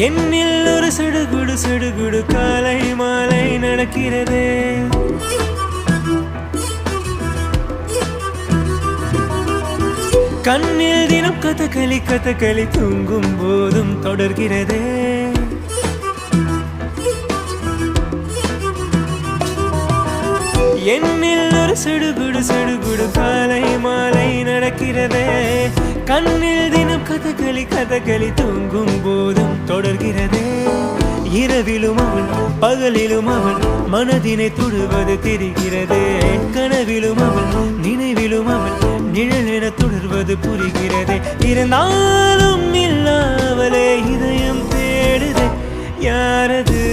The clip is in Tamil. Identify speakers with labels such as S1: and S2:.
S1: என்னில் ஒரு சடுகுடு சடுகுடு காலை மாலை நடக்கிறதே. கண்ணில் தினம் கதகளி கதகளி தூங்கும் போதும் தொடர்கிறதே. என்னில் ஒரு சடுகுடு சடுகுடு காலை மாலை நடக்கிறதே. கண்ணில் தினம் கதகளி கதகளி தூங்கும் போதும் தொடர்கிறதே. இரவிலும் அவள் பகலிலும் அவள் மனதினை தொடுவது தெரிகிறதே. கனவிலும் அவள் நினைவிலும் அவள் நிழல் என தொடர்வது புரிகிறதே. இருந்தாலும் இல்லாமலே இதயம் தேடுதே யாரது